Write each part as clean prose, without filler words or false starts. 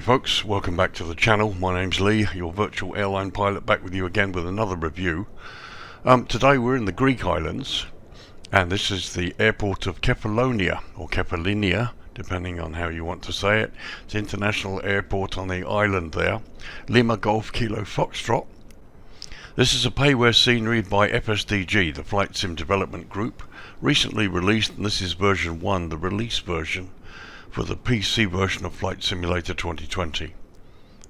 folks, welcome back to the channel. My name's Lee, your virtual airline pilot, back with you again with another review. Today we're in the Greek islands, and this is the airport of Kefalonia, or Kefalonia, depending on how you want to say it. It's an international airport on the island there. Lima Golf Kilo Foxtrot. This is a payware scenery by FSDG, the Flight Sim Development Group, recently released, and this is version 1, the release version, for the PC version of Flight Simulator 2020.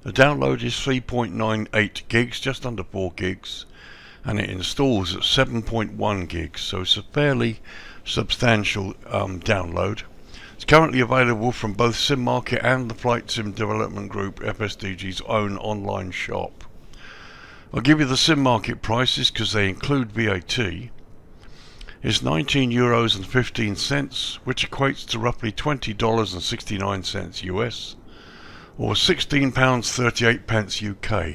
The download is 3.98 gigs, just under 4 gigs, and it installs at 7.1 gigs, so it's a fairly substantial download. It's currently available from both SIMMARKET and the Flight Sim Development Group, FSDG's own online shop. I'll give you the SIMMARKET prices because they include VAT. It's €19.15, which equates to roughly $20.69 US, or £16.38 UK.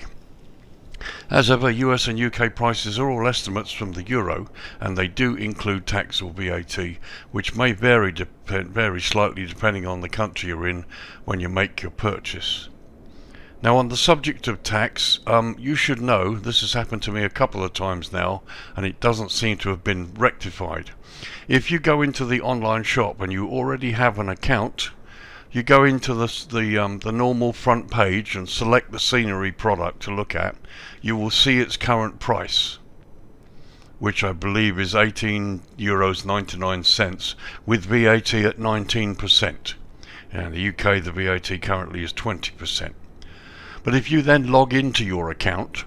As ever, US and UK prices are all estimates from the euro, and they do include tax or VAT, which may vary slightly depending on the country you're in when you make your purchase. Now, on the subject of tax, you should know, this has happened to me a couple of times now, and it doesn't seem to have been rectified. If you go into the online shop and you already have an account, you go into the normal front page and select the scenery product to look at, you will see its current price, which I believe is €18.99 with VAT at 19%. And in the UK, the VAT currently is 20%. But if you then log into your account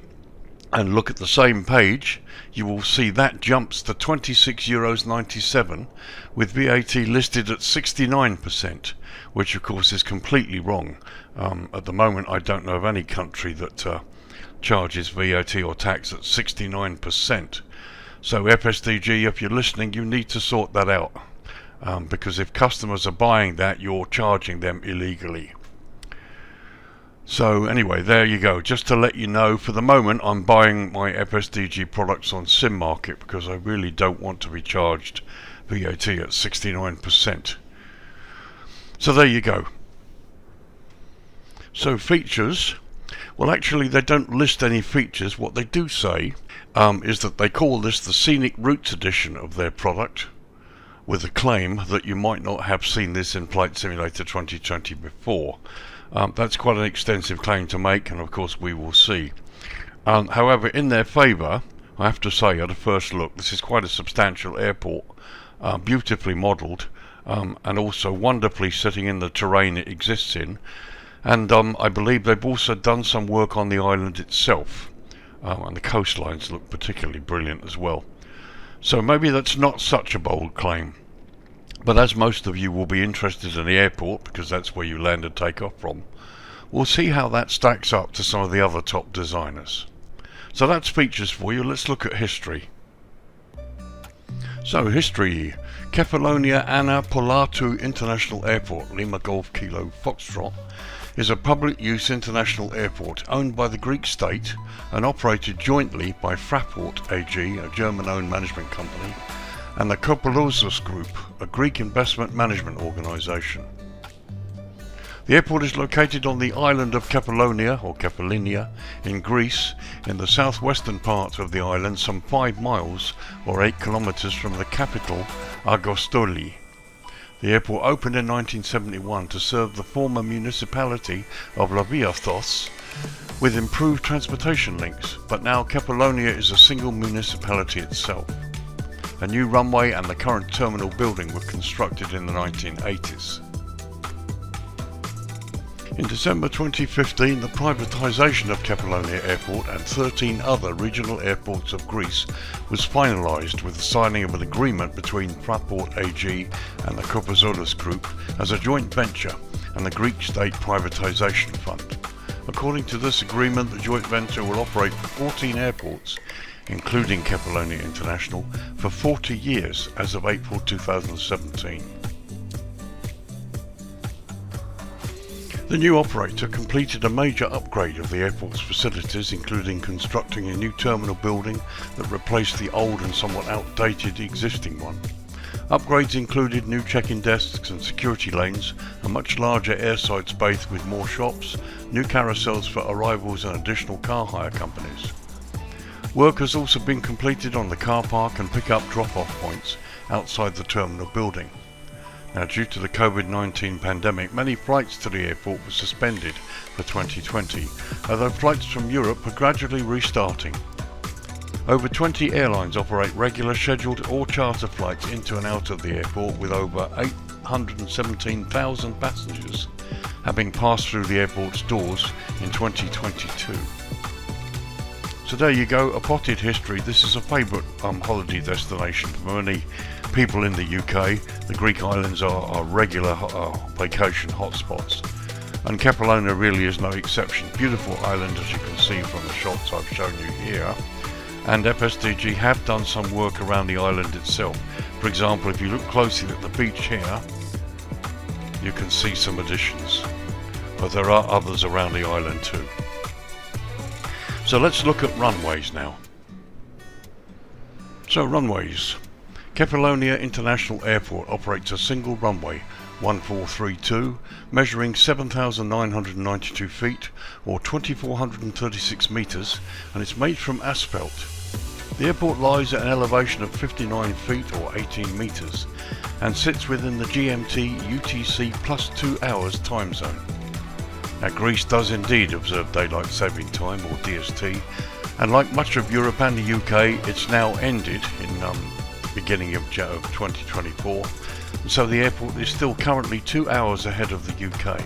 and look at the same page, you will see that jumps to €26.97 with VAT listed at 69%, which of course is completely wrong. At the moment, I don't know of any country that charges VAT or tax at 69%. So FSDG, if you're listening, you need to sort that out, because if customers are buying that, you're charging them illegally. So anyway, there you go. Just to let you know, for the moment I'm buying my FSDG products on SIMMARKET because I really don't want to be charged VAT at 69%. So there you go. So features, well actually they don't list any features. What they do say is that they call this the Scenic Routes Edition of their product, with a claim that you might not have seen this in Flight Simulator 2020 before. That's quite an extensive claim to make, and of course we will see. However, in their favour, I have to say at a first look, this is quite a substantial airport, beautifully modelled, and also wonderfully sitting in the terrain it exists in. And I believe they've also done some work on the island itself, and the coastlines look particularly brilliant as well. So maybe that's not such a bold claim. But as most of you will be interested in the airport, because that's where you land and take off from, we'll see how that stacks up to some of the other top designers. So that's features for you. Let's look at history. So history. Kefalonia Airport International Airport, Lima Golf Kilo Foxtrot, is a public use international airport owned by the Greek state and operated jointly by Fraport AG, a German-owned management company, and the PRE-DUSK Group, a Greek investment management organisation. The airport is located on the island of Kefalonia, or Kefalonia, in Greece, in the southwestern part of the island, some 5 miles or 8 kilometres from the capital, Agostoli. The airport opened in 1971 to serve the former municipality of Laviathos with improved transportation links, but now Kefalonia is a single municipality itself. A new runway and the current terminal building were constructed in the 1980s. In December 2015, the privatisation of Kefalonia Airport and 13 other regional airports of Greece was finalised with the signing of an agreement between Fraport AG and the PRE-DUSK Group as a joint venture and the Greek State Privatisation Fund. According to this agreement, the joint venture will operate for 14 airports, including Kefalonia International, for 40 years as of April 2017. The new operator completed a major upgrade of the airport's facilities, including constructing a new terminal building that replaced the old and somewhat outdated existing one. Upgrades included new check-in desks and security lanes, a much larger airside space with more shops, new carousels for arrivals and additional car hire companies. Work has also been completed on the car park and pick-up drop-off points outside the terminal building. Now, due to the COVID-19 pandemic, many flights to the airport were suspended for 2020, although flights from Europe are gradually restarting. Over 20 airlines operate regular scheduled or charter flights into and out of the airport, with over 817,000 passengers having passed through the airport's doors in 2022. So there you go, a potted history. This is a favourite holiday destination for many people in the UK. The Greek islands are regular vacation hotspots, and KEFALONIA really is no exception. Beautiful island, as you can see from the shots I've shown you here. And FSDG have done some work around the island itself. For example, if you look closely at the beach here, you can see some additions, but there are others around the island too. So let's look at runways now. So runways. KEFALONIA International Airport operates a single runway, 1432, measuring 7,992 feet or 2,436 metres, and it's made from asphalt. The airport lies at an elevation of 59 feet or 18 metres and sits within the GMT UTC plus 2 hours time zone. Now, Greece does indeed observe Daylight Saving Time, or DST, and like much of Europe and the UK, it's now ended in the beginning of 2024, and so the airport is still currently 2 hours ahead of the UK.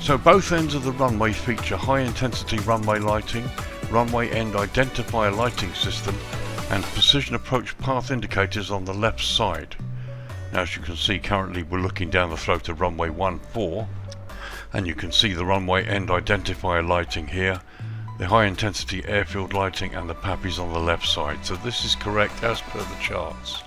So both ends of the runway feature high-intensity runway lighting, runway end identifier lighting system, and precision approach path indicators on the left side. Now, as you can see, currently we're looking down the throat of runway 14, and you can see the runway end identifier lighting here, the high intensity airfield lighting, and the PAPIs on the left side. So this is correct as per the charts.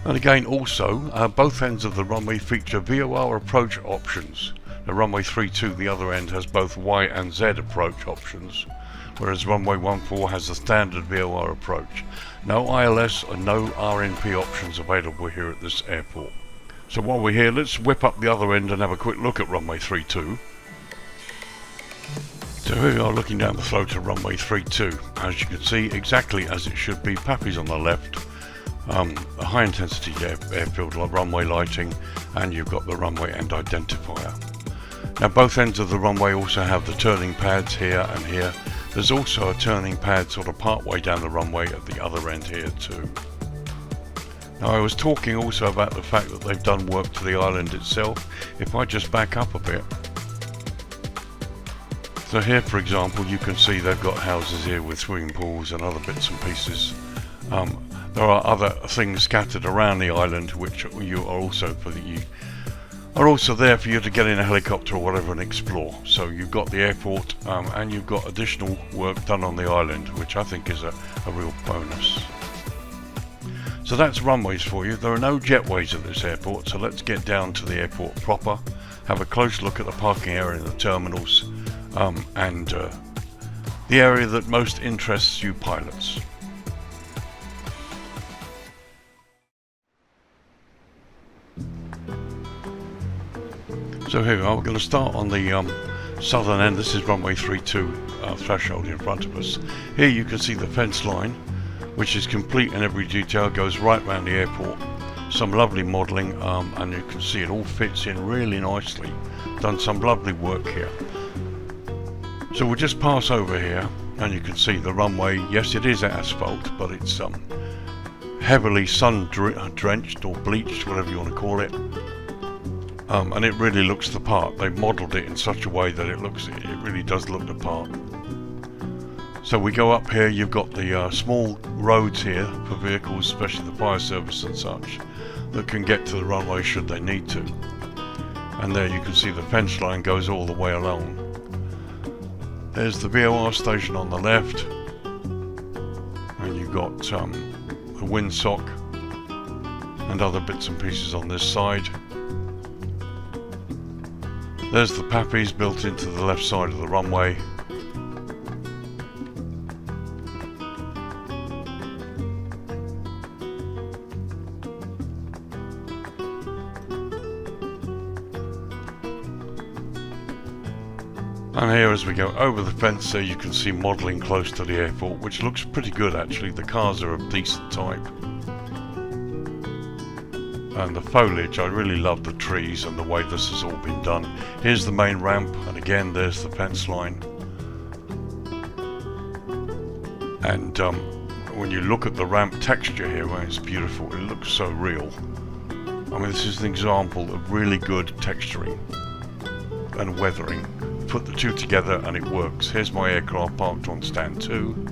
And again, also both ends of the runway feature VOR approach options. The runway 32, the other end, has both Y and Z approach options, whereas runway 14 has the standard VOR approach. No ILS and no RNP options available here at this airport. So while we're here, let's whip up the other end and have a quick look at runway 32. So here we are looking down the throat of runway 32. As you can see, exactly as it should be, PAPIs on the left, a high intensity airfield runway lighting, and you've got the runway end identifier. Now both ends of the runway also have the turning pads here and here. There's also a turning pad sort of part way down the runway at the other end here too. Now, I was talking also about the fact that they've done work to the island itself. If I just back up a bit. So here, for example, you can see they've got houses here with swimming pools and other bits and pieces. There are other things scattered around the island which you are also there for you to get in a helicopter or whatever and explore. So you've got the airport and you've got additional work done on the island, which I think is a real bonus. So that's runways for you. There are no jetways at this airport, so let's get down to the airport proper, have a close look at the parking area in the terminals, and the area that most interests you pilots. So here we are, we're going to start on the southern end. This is runway 32 threshold in front of us. Here you can see the fence line, which is complete in every detail, goes right round the airport. Some lovely modelling, and you can see it all fits in really nicely. Done some lovely work here. So we'll just pass over here, and you can see the runway. Yes, it is asphalt, but it's heavily sun drenched or bleached, whatever you want to call it. And it really looks the part. They've modelled it in such a way that it really does look the part. So we go up here, you've got the small roads here for vehicles, especially the fire service and such, that can get to the runway should they need to. And there you can see the fence line goes all the way along. There's the VOR station on the left, and you've got the windsock and other bits and pieces on this side. There's the PAPIs built into the left side of the runway. And here as we go over the fence there, you can see modelling close to the airport, which looks pretty good actually. The cars are of decent type. And the foliage, I really love the trees and the way this has all been done. Here's the main ramp, and again there's the fence line. And when you look at the ramp texture here, well, it's beautiful. It looks so real. I mean, this is an example of really good texturing and weathering. Put the two together and it works. Here's my aircraft parked on stand 2,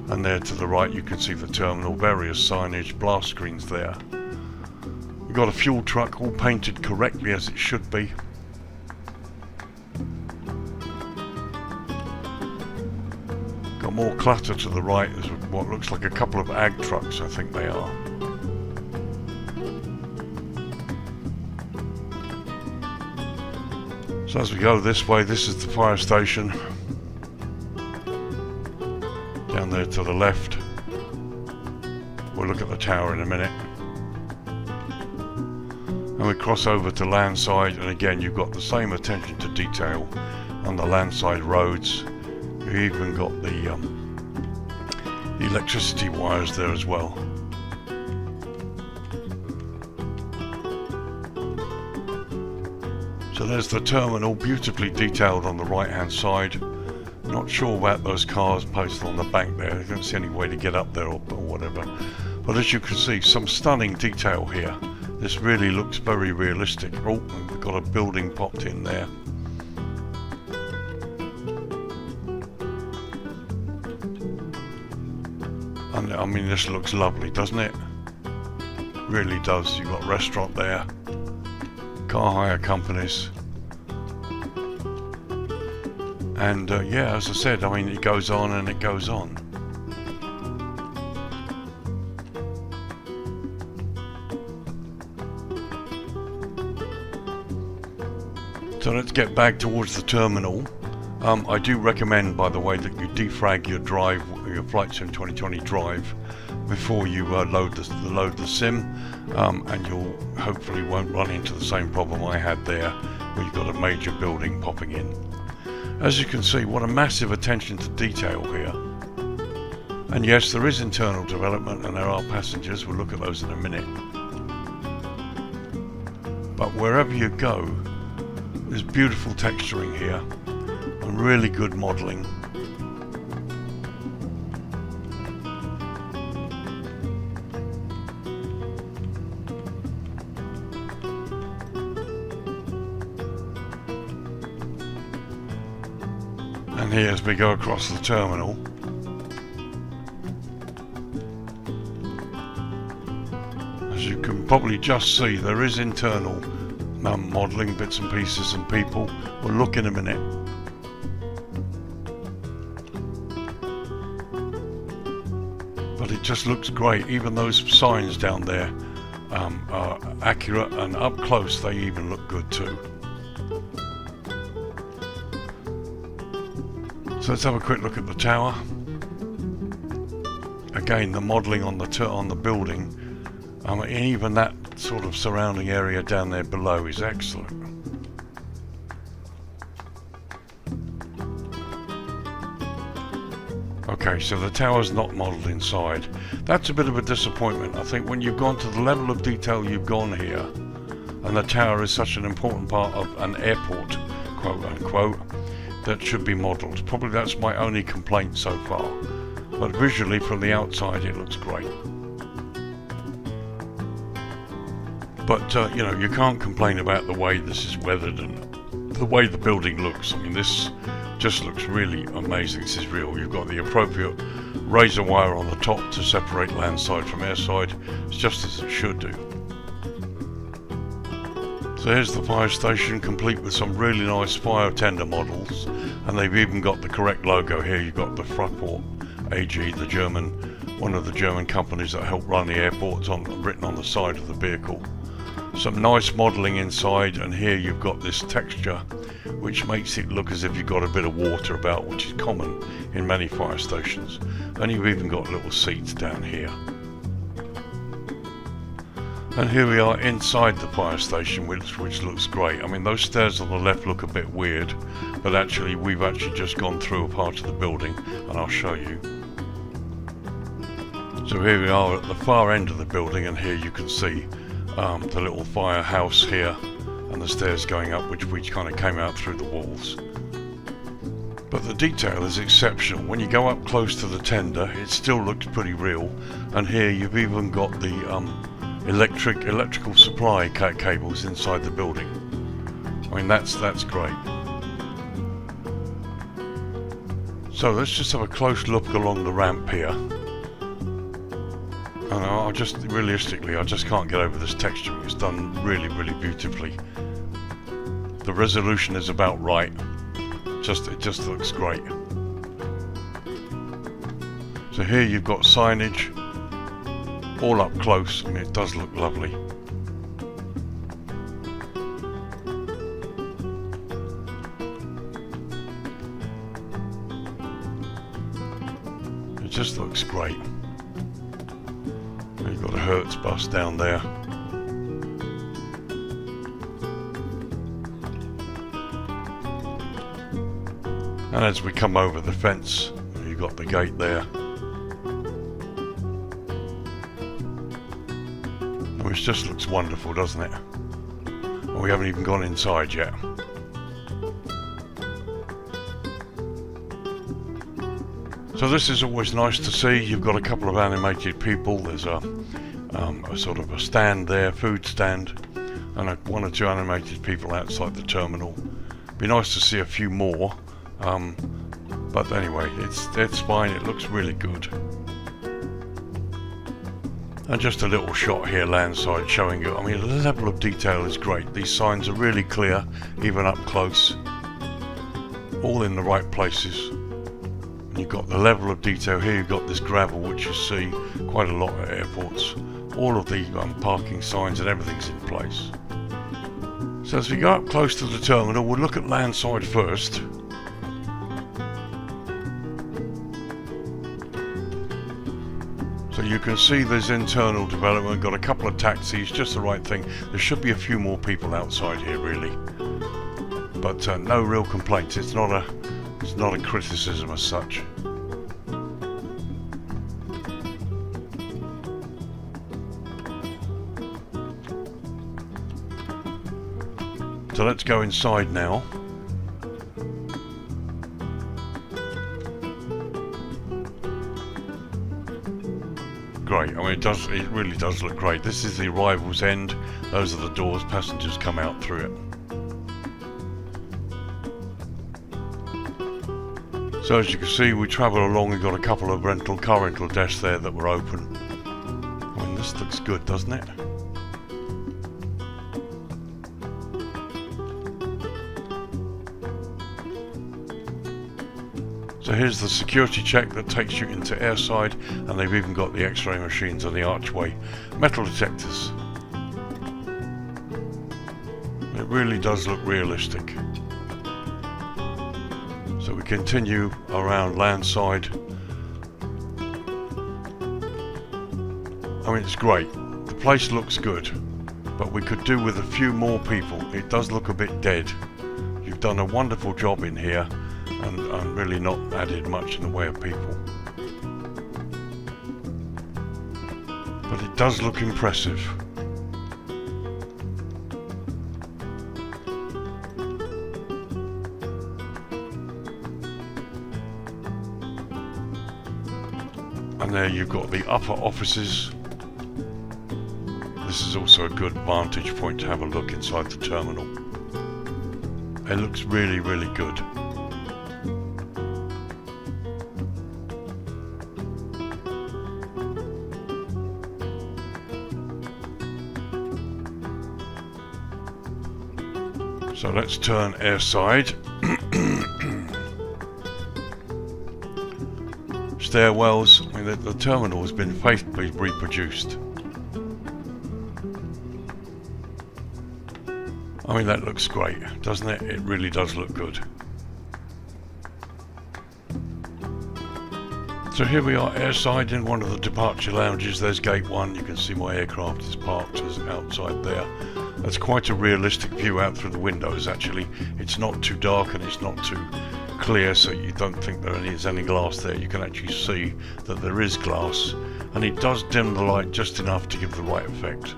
and there to the right you can see the terminal, various signage, blast screens there. We've got a fuel truck all painted correctly as it should be. Got more clutter to the right. There's what looks like a couple of ag trucks, I think they are. So as we go this way, this is the fire station. Down there to the left. We'll look at the tower in a minute. And we cross over to landside, and again you've got the same attention to detail on the landside roads. You've even got the electricity wires there as well. So there's the terminal, beautifully detailed on the right hand side. Not sure about those cars posted on the bank there. I don't see any way to get up there or whatever. But as you can see, some stunning detail here. This really looks very realistic. Oh, we've got a building popped in there. And I mean, this looks lovely, doesn't it? Really does. You've got a restaurant there. Car hire companies, and yeah, as I said, I mean, it goes on and it goes on. So let's get back towards the terminal. I do recommend, by the way, that you defrag your drive, your Flight Sim 2020 drive, before you load the sim, and you'll hopefully won't run into the same problem I had there, where you've got a major building popping in. As you can see, what a massive attention to detail here. And yes, there is internal development and there are passengers. We'll look at those in a minute. But wherever you go, there's beautiful texturing here and really good modelling. And here as we go across the terminal, as you can probably just see, there is internal modelling, bits and pieces and people. We'll look in a minute. But it just looks great. Even those signs down there are accurate, and up close they even look good too. So let's have a quick look at the tower. Again, the modelling on the building, and even that sort of surrounding area down there below is excellent. Okay, so the tower's not modelled inside. That's a bit of a disappointment. I think when you've gone to the level of detail you've gone here, and the tower is such an important part of an airport, quote unquote, that should be modelled. Probably that's my only complaint so far. But visually from the outside it looks great. But you know, you can't complain about the way this is weathered and the way the building looks. I mean, this just looks really amazing. This is real. You've got the appropriate razor wire on the top to separate landside from airside. It's just as it should do. So here's the fire station, complete with some really nice fire tender models, and they've even got the correct logo here. You've got the Fraport AG, the German, one of the German companies that help run the airports, written on the side of the vehicle. Some nice modelling inside, and here you've got this texture which makes it look as if you've got a bit of water about, which is common in many fire stations. And you've even got little seats down here. And here we are inside the fire station, which looks great. I mean, those stairs on the left look a bit weird, but actually we've actually just gone through a part of the building, and I'll show you. So here we are at the far end of the building, and here you can see the little firehouse here and the stairs going up, which kind of came out through the walls. But the detail is exceptional. When you go up close to the tender, it still looks pretty real, and here you've even got the electrical supply cables inside the building. I mean, that's great. So let's just have a close look along the ramp here. And I just realistically, I just can't get over this texture. It's done really, really beautifully. The resolution is about right. It just looks great. So here you've got signage all up close, and it does look lovely. It just looks great. You've got a Hertz bus down there. And as we come over the fence, you've got the gate there. Which just looks wonderful, doesn't it? And we haven't even gone inside yet. So this is always nice to see. You've got a couple of animated people. There's a sort of a stand there, food stand, and one or two animated people outside the terminal. Be nice to see a few more, but anyway, it's fine. It looks really good. And just a little shot here landside showing you. I mean, the level of detail is great. These signs are really clear, even up close, all in the right places. And you've got the level of detail here. You've got this gravel, which you see quite a lot at airports. All of the parking signs and everything's in place. So as we go up close to the terminal, we'll look at landside first. So you can see there's internal development, got a couple of taxis, just the right thing. There should be a few more people outside here, really. But no real complaints. It's not a criticism as such. So let's go inside now. Great. I mean, it really does look great. This is the arrivals end. Those are the doors. Passengers come out through it. So as you can see, we travel along. We've got a couple of car rental desks there that were open. I mean, this looks good, doesn't it? So here's the security check that takes you into airside, and they've even got the X-ray machines on the archway. Metal detectors. It really does look realistic. So we continue around landside. I mean, it's great. The place looks good, but we could do with a few more people. It does look a bit dead. You've done a wonderful job in here, and really not added much in the way of people. But it does look impressive. And there you've got the upper offices. This is also a good vantage point to have a look inside the terminal. It looks really, really good. So let's turn airside. Stairwells. I mean, the terminal has been faithfully reproduced. I mean, that looks great, doesn't it? It really does look good. So here we are airside in one of the departure lounges. There's gate 1. You can see my aircraft is parked outside there. That's quite a realistic view out through the windows actually. It's not too dark and it's not too clear, so you don't think there is any glass there. You can actually see that there is glass, and it does dim the light just enough to give the right effect.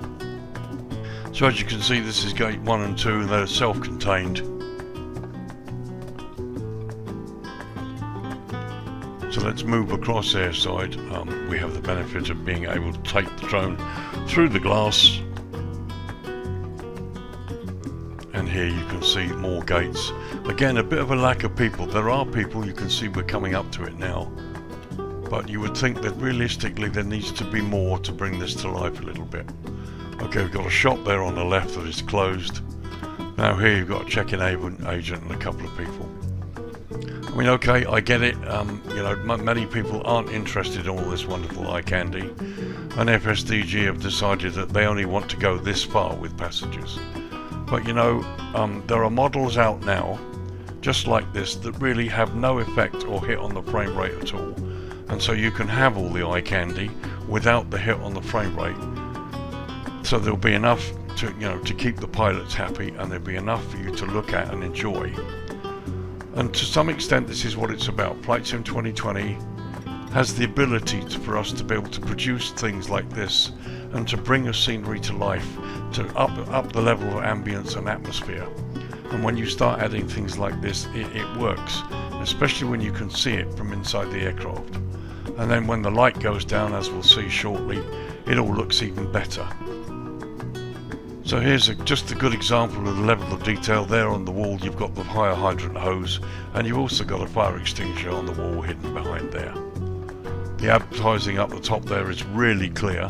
So as you can see, this is gate 1 and 2 and they're self-contained. So let's move across airside. We have the benefit of being able to take the drone through the glass. And here you can see more gates. Again, a bit of a lack of people. There are people, you can see we're coming up to it now. But you would think that realistically there needs to be more to bring this to life a little bit. Okay, we've got a shop there on the left that is closed. Now here you've got a check-in agent and a couple of people. I mean, okay, I get it. You know, many people aren't interested in all this wonderful eye candy. And FSDG have decided that they only want to go this far with passengers. But you know, there are models out now, just like this, that really have no effect or hit on the frame rate at all. And so you can have all the eye candy without the hit on the frame rate. So there'll be enough to, you know, to keep the pilots happy, and there'll be enough for you to look at and enjoy. And to some extent this is what it's about. Flight Sim 2020 has the ability for us to be able to produce things like this and to bring a scenery to life, to up the level of ambience and atmosphere. And when you start adding things like this, it works, especially when you can see it from inside the aircraft. And then when the light goes down, as we'll see shortly, it all looks even better. So here's just a good example of the level of detail. There on the wall you've got the fire hydrant hose, and you've also got a fire extinguisher on the wall hidden behind there. The advertising up the top there is really clear.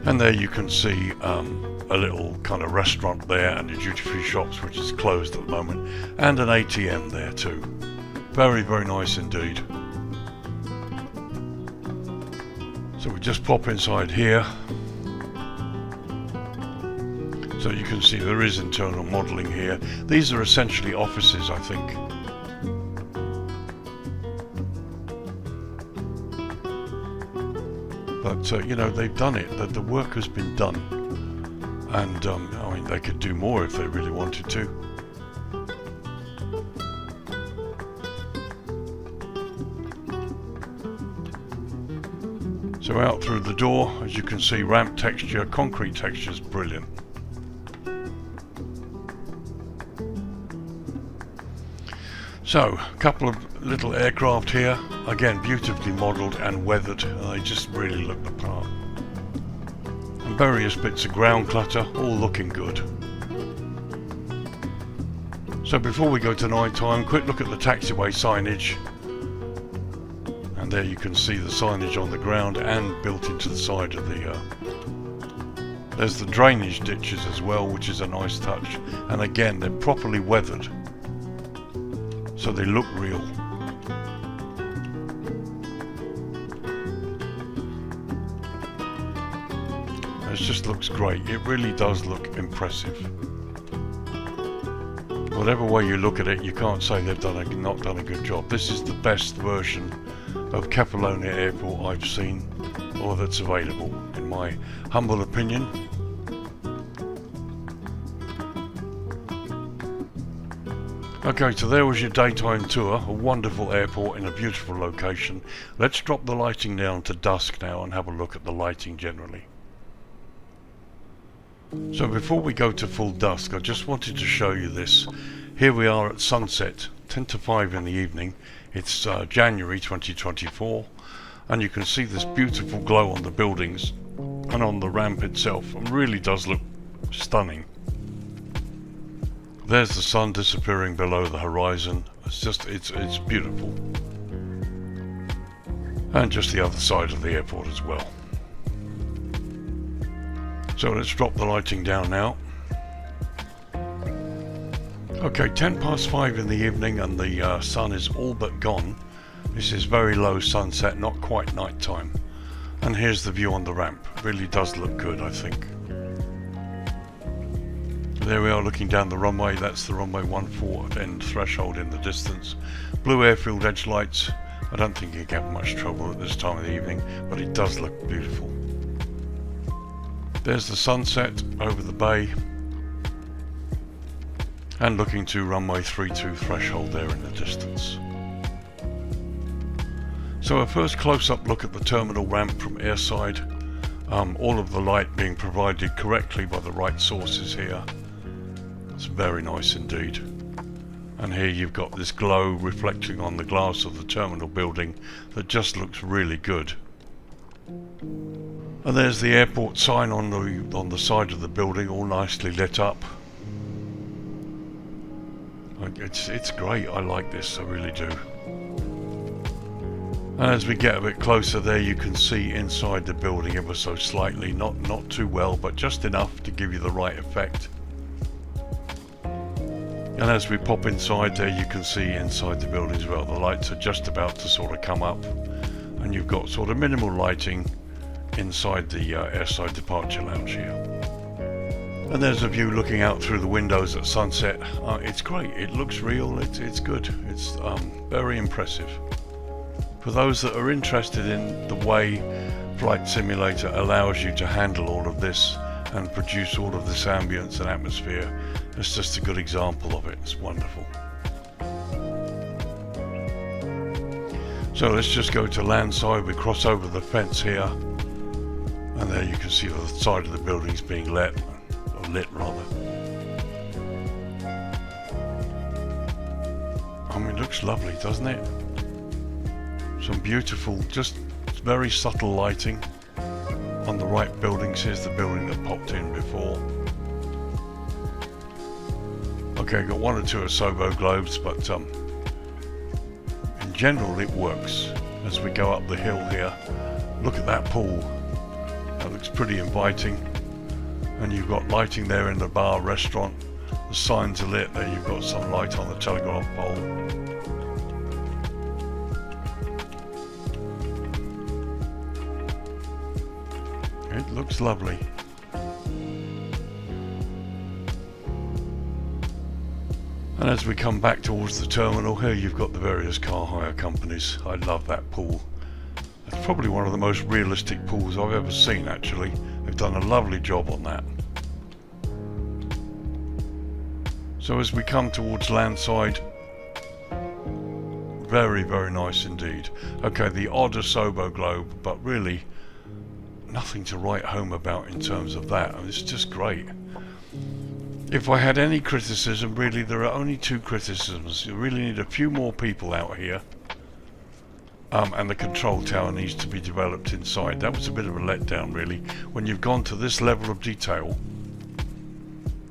And there you can see a little kind of restaurant there and the duty-free shops, which is closed at the moment, and an ATM there too. Very, very nice indeed. So we just pop inside here. So you can see there is internal modelling here. These are essentially offices, I think. But you know, they've done it. The work has been done, and I mean, they could do more if they really wanted to. So out through the door, as you can see, ramp texture, concrete texture is brilliant. So, a couple of little aircraft here, again beautifully modelled and weathered, they just really look the part. And various bits of ground clutter, all looking good. So before we go to night time, quick look at the taxiway signage. And there you can see the signage on the ground and built into the side of the... There's the drainage ditches as well, which is a nice touch. And again, they're properly weathered, so they look real. It just looks great. It really does look impressive. Whatever way you look at it, you can't say they've not done a good job. This is the best version of KEFALONIA Airport I've seen, or that's available, in my humble opinion. Okay, so there was your daytime tour, a wonderful airport in a beautiful location. Let's drop the lighting down to dusk now and have a look at the lighting generally. So before we go to full dusk, I just wanted to show you this. Here we are at sunset, 10 to 5 in the evening. It's January 2024, and you can see this beautiful glow on the buildings and on the ramp itself. It really does look stunning. There's the sun disappearing below the horizon. It's beautiful. And just the other side of the airport as well. So let's drop the lighting down now. Okay, 10 past 5 in the evening and the sun is all but gone. This is very low sunset, not quite night time. And here's the view on the ramp. Really does look good, I think. There we are looking down the runway. That's the runway 14 end threshold in the distance. Blue airfield edge lights, I don't think you get much trouble at this time of the evening, but it does look beautiful. There's the sunset over the bay, and looking to runway 32 threshold there in the distance. So a first close-up look at the terminal ramp from airside. All of the light being provided correctly by the right sources here. It's very nice indeed. And here you've got this glow reflecting on the glass of the terminal building that just looks really good. And there's the airport sign on the side of the building, all nicely lit up. It's great. I like this, I really do. And as we get a bit closer there, you can see inside the building ever so slightly, not too well, but just enough to give you the right effect. And as we pop inside there, you can see inside the building as well, the lights are just about to sort of come up, and you've got sort of minimal lighting inside the airside departure lounge here. And there's a view looking out through the windows at sunset. It's great, it looks real, it's good, it's very impressive. For those that are interested in the way Flight Simulator allows you to handle all of this and produce all of this ambience and atmosphere, it's just a good example of it. It's wonderful. So let's just go to land side. We cross over the fence here, and there you can see the side of the buildings being lit rather. I mean, it looks lovely, doesn't it? Some beautiful, just very subtle lighting on the right buildings. Here's the building that popped in before. Okay, got one or two asobo globes, but in general it works. As we go up the hill here, look at that pool. That looks pretty inviting. And you've got lighting there in the bar restaurant. The signs are lit there. You've got some light on the telegraph pole. It looks lovely. And as we come back towards the terminal here, you've got the various car hire companies. I love that pool. It's probably one of the most realistic pools I've ever seen, actually. They've done a lovely job on that. So as we come towards landside, very, very nice indeed. Okay, the odd asobo globe, but really nothing to write home about in terms of that. And it's just great. If I had any criticism, really there are only two criticisms. You really need a few more people out here. And the control tower needs to be developed inside. That was a bit of a letdown, really, when you've gone to this level of detail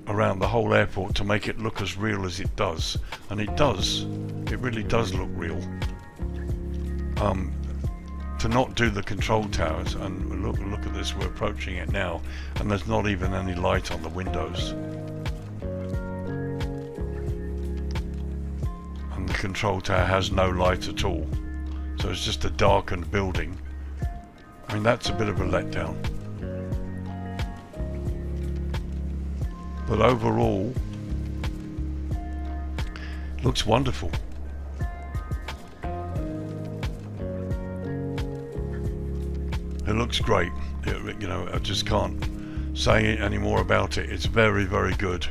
around the whole airport to make it look as real as it does. And it does. It really does look real. To not do the control towers, and look at this, we're approaching it now, and there's not even any light on the windows. And the control tower has no light at all. So it's just a darkened building. I mean, that's a bit of a letdown. But overall, it looks wonderful. It looks great. You know, I just can't say any more about it. It's very, very good.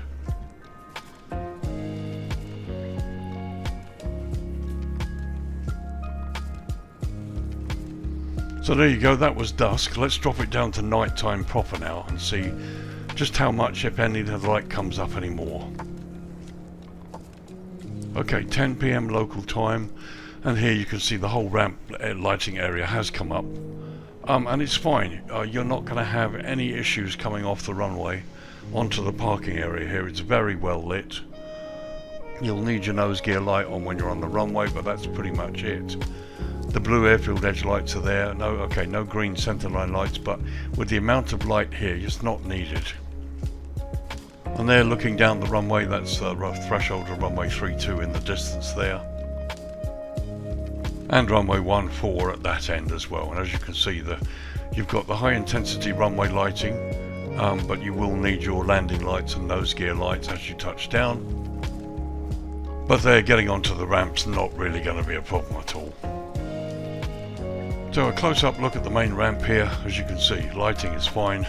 So there you go, that was dusk. Let's drop it down to nighttime proper now and see just how much, if any, the light comes up anymore. Okay, 10 PM local time, and here you can see the whole ramp lighting area has come up. And it's fine. You're not going to have any issues coming off the runway onto the parking area here. It's very well lit. You'll need your nose gear light on when you're on the runway, but that's pretty much it. The blue airfield edge lights are there. No green centerline lights, but with the amount of light here, it's not needed. And there, looking down the runway, that's the threshold of runway 32 in the distance there. And runway 14 at that end as well. And as you can see, you've got the high intensity runway lighting, but you will need your landing lights and nose gear lights as you touch down. But getting onto the ramp's not really going to be a problem at all. So a close-up look at the main ramp here. As you can see, lighting is fine.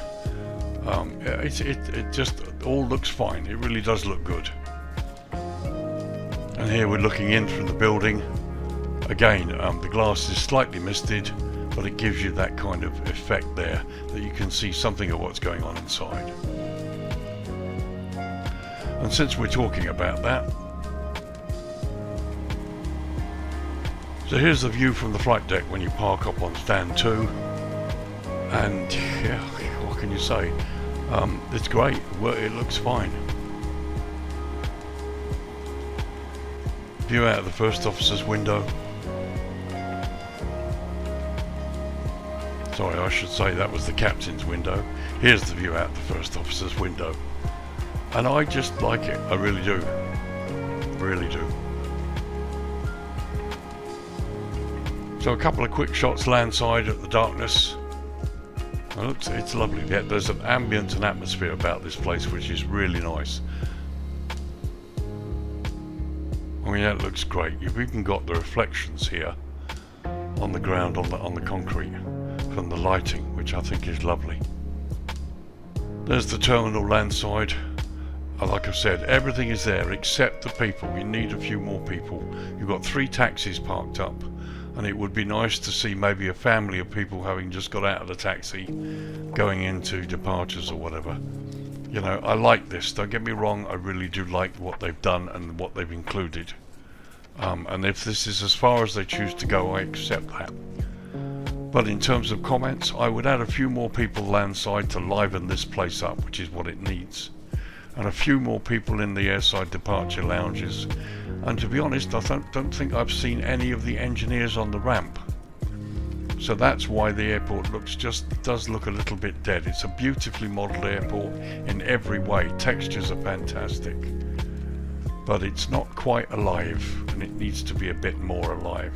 It just all looks fine. It really does look good. And here we're looking in from the building. Again, the glass is slightly misted, but it gives you that kind of effect there that you can see something of what's going on inside. And since we're talking about that, so here's the view from the flight deck when you park up on stand 2. And yeah, what can you say? It's great. It looks fine. View out of the first officer's window. Sorry, I should say that was the captain's window. Here's the view out the first officer's window. And I just like it. I really do. Really do. So a couple of quick shots landside at the darkness. And it's lovely. There's an ambient and atmosphere about this place which is really nice. I mean, that looks great. You've even got the reflections here on the ground, on the concrete, from the lighting, which I think is lovely. There's the terminal landside. Like I said, everything is there except the people. You need a few more people. You've got 3 taxis parked up, and it would be nice to see maybe a family of people having just got out of the taxi, going into departures or whatever. You know, I like this. Don't get me wrong. I really do like what they've done and what they've included. And if this is as far as they choose to go, I accept that. But in terms of comments, I would add a few more people landside to liven this place up, which is what it needs. And a few more people in the airside departure lounges. And to be honest, I don't think I've seen any of the engineers on the ramp. So that's why the airport does look a little bit dead. It's a beautifully modelled airport in every way. Textures are fantastic. But it's not quite alive, and it needs to be a bit more alive.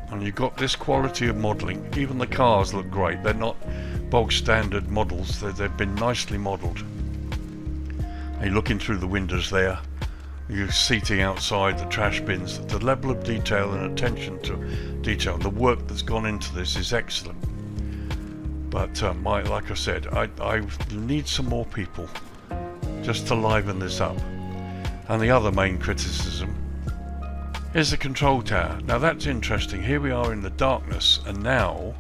And you've got this quality of modelling. Even the cars look great. They're not bog standard models. They've been nicely modelled. You're looking through the windows there. You're seating outside, the trash bins. The level of detail and attention to detail, the work that's gone into this is excellent. But like I said, I need some more people just to liven this up. And the other main criticism is the control tower. Now that's interesting. Here we are in the darkness, and now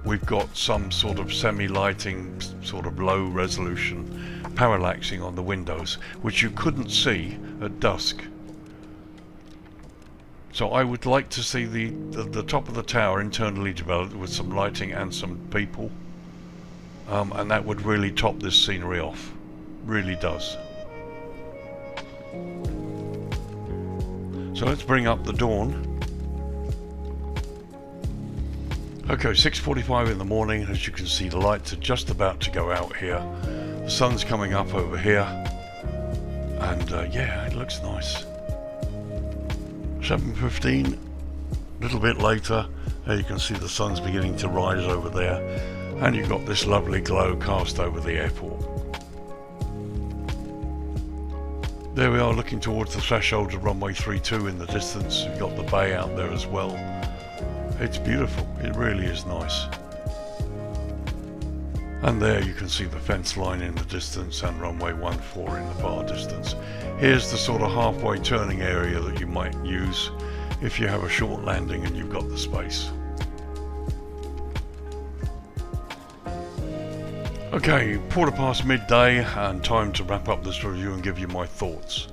we've got some sort of semi-lighting, sort of low resolution parallaxing on the windows, which you couldn't see at dusk. So I would like to see the top of the tower internally developed with some lighting and some people, and that would really top this scenery off. Really does. So let's bring up the dawn. Okay, 6:45 in the morning. As you can see, the lights are just about to go out here. The sun's coming up over here, and yeah, it looks nice. 7:15, a little bit later, you can see the sun's beginning to rise over there, and you've got this lovely glow cast over the airport. There we are, looking towards the threshold of runway 32 in the distance. You've got the bay out there as well. It's beautiful. It really is nice. And there you can see the fence line in the distance and runway 14 in the far distance. Here's the sort of halfway turning area that you might use if you have a short landing and you've got the space. Okay, 1/4 midday, and time to wrap up this review and give you my thoughts.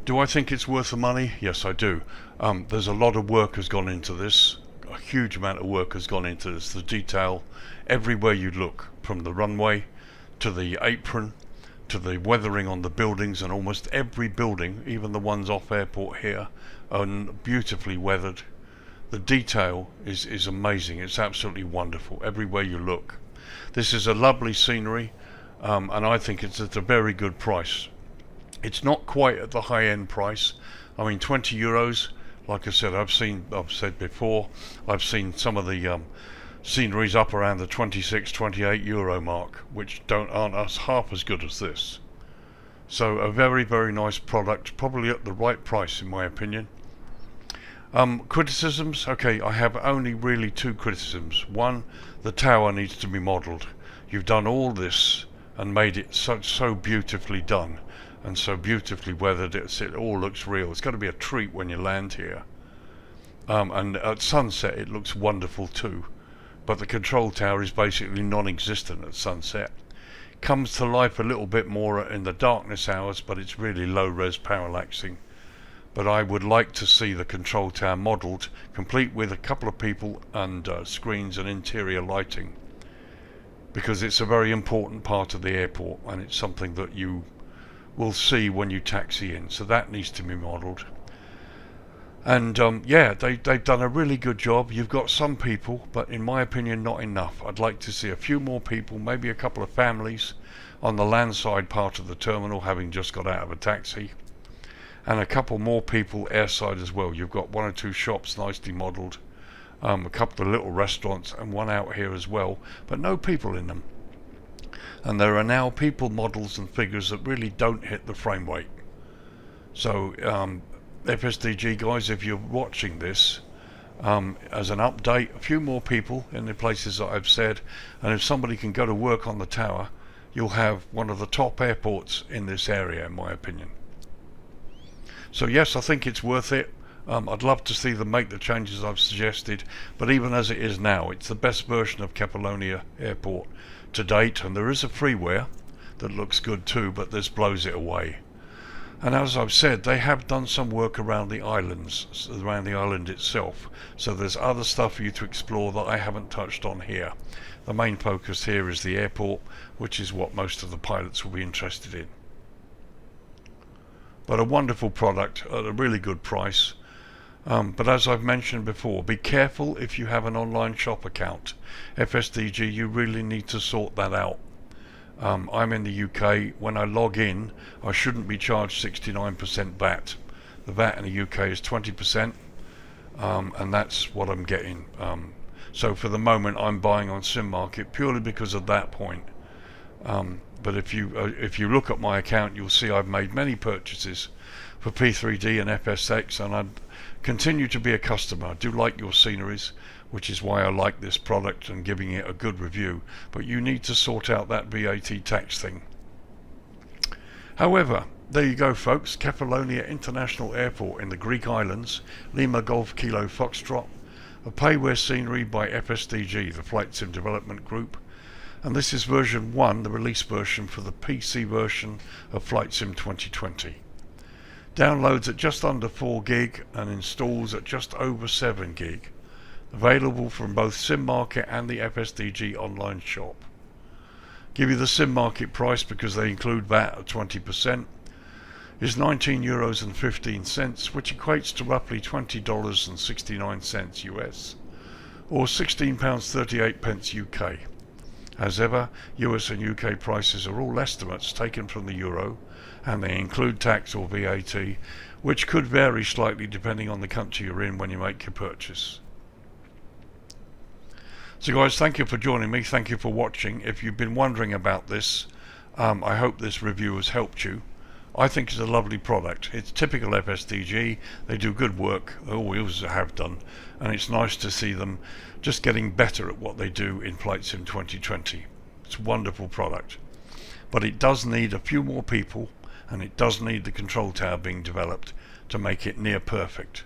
Do I think it's worth the money? Yes, I do. There's a lot of work has gone into this. A huge amount of work has gone into this. The detail everywhere you look, from the runway to the apron to the weathering on the buildings, and almost every building, even the ones off airport here, are beautifully weathered. The detail is amazing. It's absolutely wonderful everywhere you look. This is a lovely scenery, and I think it's at a very good price. It's not quite at the high-end price. I mean, €20. Like I said, I've said before, I've seen some of the sceneries up around the 26, €28 mark, which aren't half as good as this. So a very, very nice product, probably at the right price in my opinion. Criticisms? Okay, I have only really two criticisms. One, the tower needs to be modelled. You've done all this and made it so beautifully done and so beautifully weathered. It all looks real. It's going to be a treat when you land here. And at sunset it looks wonderful too. But the control tower is basically non-existent at sunset. Comes to life a little bit more in the darkness hours, but it's really low-res parallaxing. But I would like to see the control tower modelled, complete with a couple of people and screens and interior lighting, because it's a very important part of the airport and it's something that you will see when you taxi in. So that needs to be modelled. And yeah, they've done a really good job. You've got some people, but in my opinion not enough. I'd like to see a few more people, maybe a couple of families on the landside part of the terminal having just got out of a taxi, and a couple more people airside as well. You've got one or two shops nicely modelled, a couple of little restaurants and one out here as well, but no people in them. And there are now people models and figures that really don't hit the frame rate. So FSDG guys, if you're watching this, as an update, a few more people in the places that I've said, and if somebody can go to work on the tower, you'll have one of the top airports in this area, in my opinion. So yes, I think it's worth it. I'd love to see them make the changes I've suggested, but even as it is now, it's the best version of KEFALONIA Airport to date, and there is a freeware that looks good too, but this blows it away. And as I've said, they have done some work around the islands, around the island itself, so there's other stuff for you to explore that I haven't touched on here. The main focus here is the airport, which is what most of the pilots will be interested in. But a wonderful product at a really good price. But as I've mentioned before, be careful if you have an online shop account. FSDG, you really need to sort that out. I'm in the UK. When I log in, I shouldn't be charged 69% VAT. The VAT in the UK is 20%, and that's what I'm getting. So for the moment, I'm buying on SIMMARKET purely because of that point. But if you look at my account, you'll see I've made many purchases for P3D and FSX, and I'd continue to be a customer. I do like your sceneries, which is why I like this product and giving it a good review, but you need to sort out that VAT tax thing. However, there you go folks, KEFALONIA International Airport in the Greek islands, Lima Golf Kilo Foxtrot, a payware scenery by FSDG, the Flight Sim Development Group, and this is version 1, the release version for the PC version of Flight Sim 2020. Downloads at just under 4 gig and installs at just over 7 gig. Available from both SIMMARKET and the FSDG online shop. Give you the SIMMARKET price because they include VAT at 20. Is €19.15, which equates to roughly $20.69 US, or £16.38 UK. As ever, US and UK prices are all estimates taken from the euro, and they include tax or VAT, which could vary slightly depending on the country you're in when you make your purchase. So guys, thank you for joining me, thank you for watching. If you've been wondering about this, I hope this review has helped you. I think it's a lovely product. It's typical FSDG, they do good work, they always have done, and it's nice to see them just getting better at what they do in Flight Sim 2020. It's a wonderful product. But it does need a few more people, and it does need the control tower being developed to make it near perfect.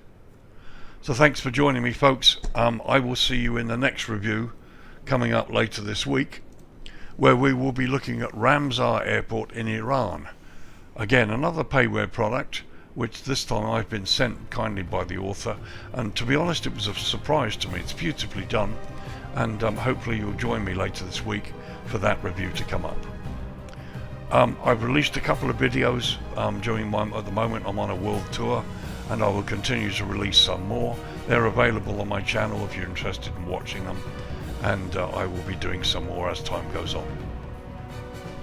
So thanks for joining me folks. I will see you in the next review coming up later this week, where we will be looking at Ramsar Airport in Iran. Again, another payware product, which this time I've been sent kindly by the author, and to be honest it was a surprise to me. It's beautifully done, and hopefully you'll join me later this week for that review to come up. I've released a couple of videos during at the moment I'm on a world tour, and I will continue to release some more. They're available on my channel if you're interested in watching them, and I will be doing some more as time goes on.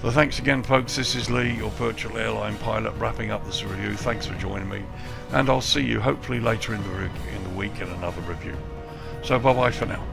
So thanks again folks, this is Lee, your virtual airline pilot, wrapping up this review. Thanks for joining me, and I'll see you hopefully later in the week in another review. So bye bye for now.